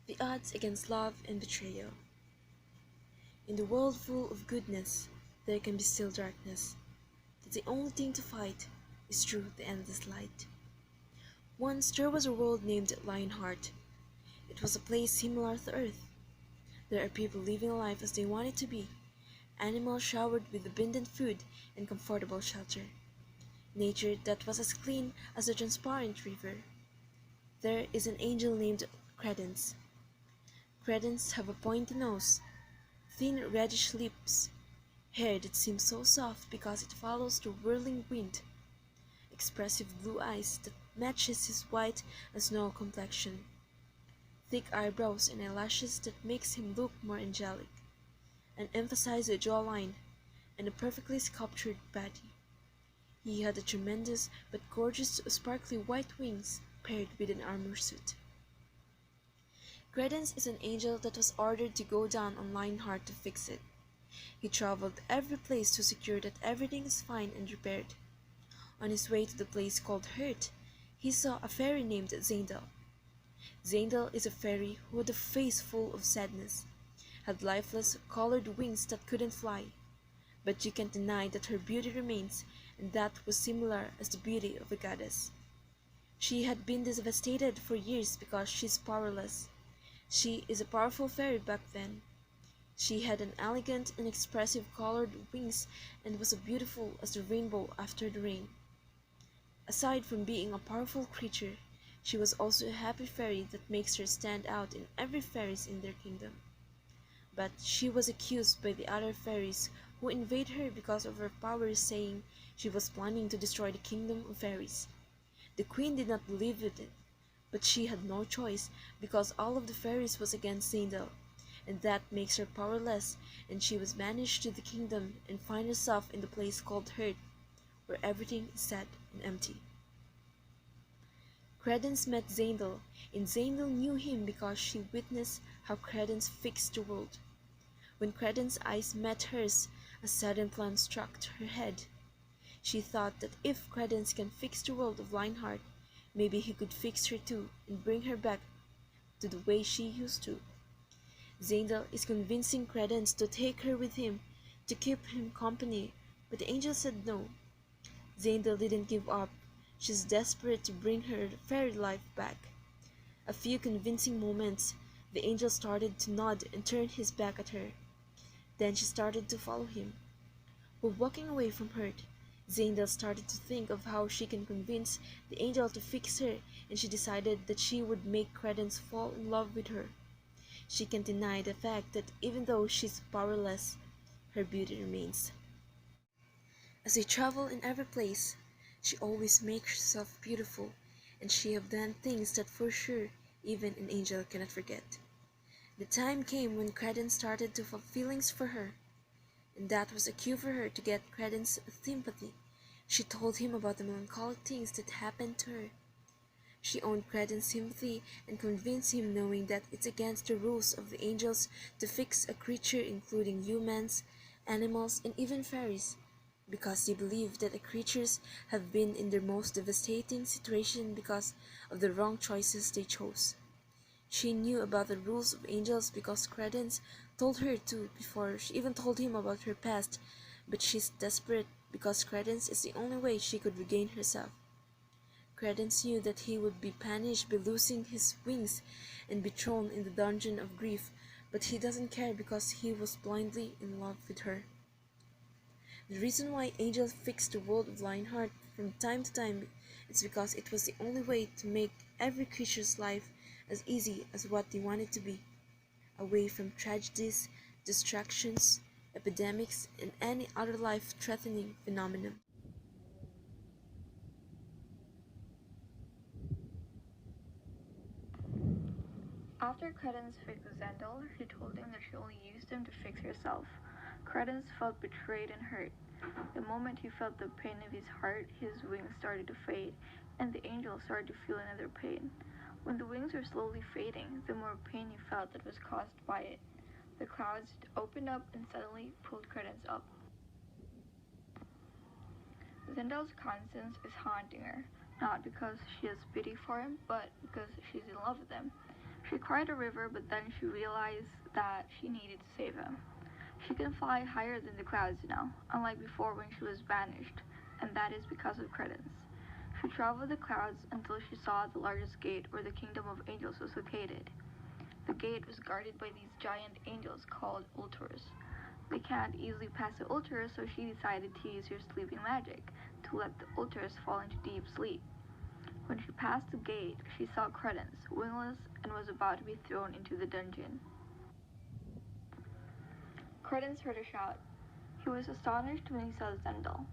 The odds against love and betrayal. In the world full of goodness, there can be still darkness. That the only thing to fight is through the endless light. Once there was a world named Lionheart. It was a place similar to Earth. There are people living life as they want it to be, animals showered with abundant food and comfortable shelter, nature that was as clean as a transparent river. There is an angel named Credence. Credence have a pointy nose, thin reddish lips, hair that seems so soft because it follows the whirling wind, expressive blue eyes that matches his white as snow complexion, thick eyebrows and eyelashes that makes him look more angelic, and emphasize the jawline and a perfectly sculptured body. He had a tremendous but gorgeous sparkly white wings paired with an armor suit. Credence is an angel that was ordered to go down on Lionheart to fix it. He traveled every place to secure that everything is fine and repaired. On his way to the place called Hurt, he saw a fairy named Zaindel. Zaindel is a fairy who had a face full of sadness, had lifeless, colored wings that couldn't fly. But you can't deny that her beauty remains, and that was similar as the beauty of a goddess. She had been devastated for years because she's powerless. She is a powerful fairy back then. She had an elegant and expressive colored wings and was as beautiful as the rainbow after the rain. Aside from being a powerful creature, she was also a happy fairy that makes her stand out in every fairies in their kingdom. But she was accused by the other fairies who invade her because of her powers, saying she was planning to destroy the kingdom of fairies. The queen did not believe in it, but she had no choice because all of the fairies was against Zindel, and that makes her powerless, and she was banished to the kingdom and find herself in the place called Hurt, where everything is sad and empty. Credence met Zindel, and Zindel knew him because she witnessed how Credence fixed the world. When Credence's eyes met hers, a sudden plan struck her head. She thought that if Credence can fix the world of Lionheart, maybe he could fix her too and bring her back to the way she used to. Zaindel is convincing Credence to take her with him to keep him company, but the angel said no. Zaindel didn't give up. She's desperate to bring her fairy life back. A few convincing moments, the angel started to nod and turn his back at her. Then she started to follow him. While walking away from Hurt, Zaindel started to think of how she can convince the angel to fix her, and she decided that she would make Credence fall in love with her. She can't deny the fact that even though she's powerless, her beauty remains. As they travel in every place, she always makes herself beautiful, and she have done things that for sure even an angel cannot forget. The time came when Credence started to feel feelings for her, and that was a cue for her to get Credence's sympathy. She told him about the melancholic things that happened to her. She owned Credence's sympathy and convinced him, knowing that it's against the rules of the angels to fix a creature including humans, animals, and even fairies, because they believe that the creatures have been in their most devastating situation because of the wrong choices they chose. She knew about the rules of angels because Credence told her to before she even told him about her past, but she's desperate because Credence is the only way she could regain herself. Credence knew that he would be punished by losing his wings and be thrown in the dungeon of grief, but he doesn't care because he was blindly in love with her. The reason why angels fixed the world of Lionheart from time to time is because it was the only way to make every creature's life as easy as what they wanted to be, away from tragedies, distractions, epidemics, and any other life-threatening phenomenon. After Credence fixed Zendel, she told him that she only used him to fix herself. Credence felt betrayed and hurt. The moment he felt the pain of his heart, his wings started to fade, and the angel started to feel another pain. When the wings were slowly fading, the more pain he felt that was caused by it. The clouds opened up and suddenly pulled Credence up. Zendel's conscience is haunting her, not because she has pity for him, but because she's in love with him. She cried a river, but then she realized that she needed to save him. She can fly higher than the clouds now, unlike before when she was banished, and that is because of credence. She traveled the clouds until she saw the largest gate where the kingdom of angels was located. The gate was guarded by these giant angels called ultors. They can't easily pass the ultors, so she decided to use her sleeping magic to let the ultors fall into deep sleep. When she passed the gate, she saw Credence, wingless, and was about to be thrown into the dungeon. Credence heard a shout. He was astonished when he saw Zendel.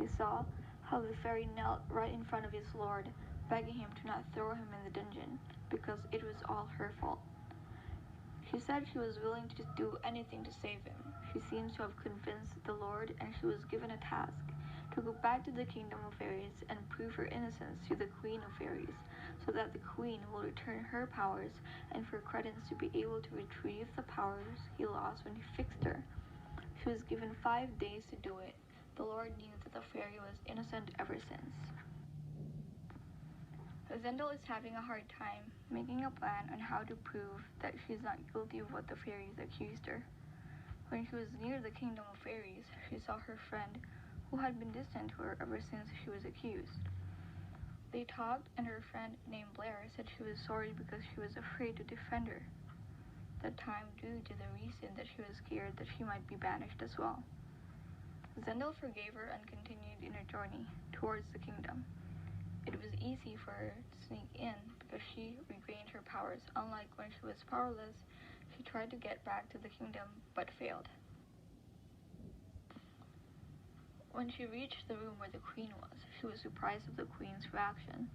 He saw how the fairy knelt right in front of his lord, begging him to not throw him in the dungeon, because it was all her fault. She said she was willing to do anything to save him. She seems to have convinced the Lord, and she was given a task to go back to the kingdom of fairies and prove her innocence to the Queen of Fairies, so that the Queen will return her powers and for Credence to be able to retrieve the powers he lost when he fixed her. She was given 5 days to do it. The Lord knew that the fairy was innocent ever since. Zendel is having a hard time making a plan on how to prove that she is not guilty of what the fairies accused her. When she was near the kingdom of fairies, she saw her friend, who had been distant to her ever since she was accused. They talked, and her friend named Blair said she was sorry because she was afraid to defend her, that time due to the reason that she was scared that she might be banished as well. Zendel forgave her and continued in her journey towards the kingdom. It was easy for her to sneak in because she regained her powers. Unlike when she was powerless, she tried to get back to the kingdom but failed. When she reached the room where the queen was, she was surprised at the queen's reaction.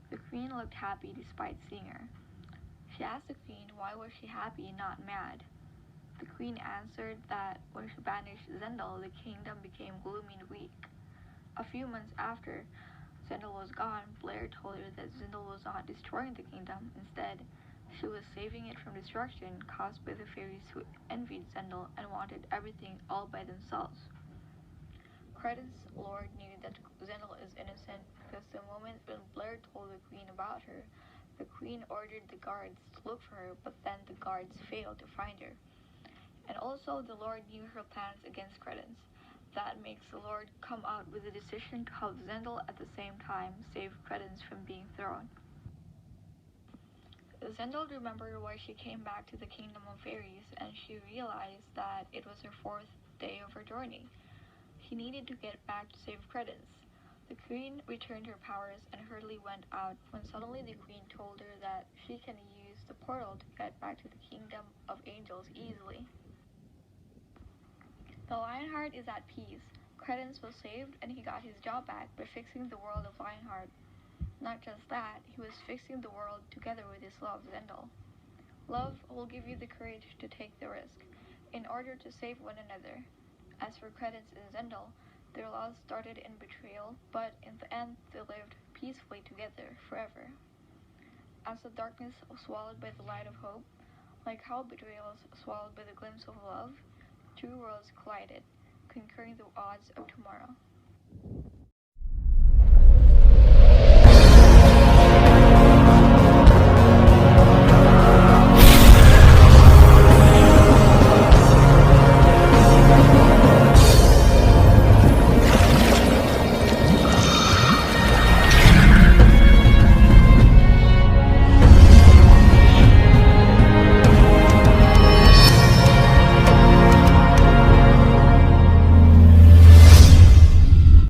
The queen looked happy despite seeing her. She asked the queen why was she happy and not mad. The queen answered that when she banished Zendel, the kingdom became gloomy and weak. A few months after Zendel was gone, Blair told her that Zendel was not destroying the kingdom. Instead, she was saving it from destruction caused by the fairies who envied Zendel and wanted everything all by themselves. Credence Lord knew that Zendel is innocent because the moment when Blair told the queen about her, the queen ordered the guards to look for her, but then the guards failed to find her. And also the Lord knew her plans against Credence. That makes the Lord come out with a decision to help Zendel at the same time save Credence from being thrown. Zendel remembered why she came back to the Kingdom of Fairies, and she realized that it was her 4th day of her journey. She needed to get back to save Credence. The queen returned her powers and hurriedly went out when suddenly the queen told her that she can use the portal to get back to the Kingdom of Angels easily. The Lionheart is at peace. Credence was saved and he got his job back by fixing the world of Lionheart. Not just that, he was fixing the world together with his love, Zendel. Love will give you the courage to take the risk, in order to save one another. As for Credence and Zendel, their love started in betrayal, but in the end they lived peacefully together forever. As the darkness was swallowed by the light of hope, like how betrayal is swallowed by the glimpse of love, two worlds collided, conquering the odds of tomorrow.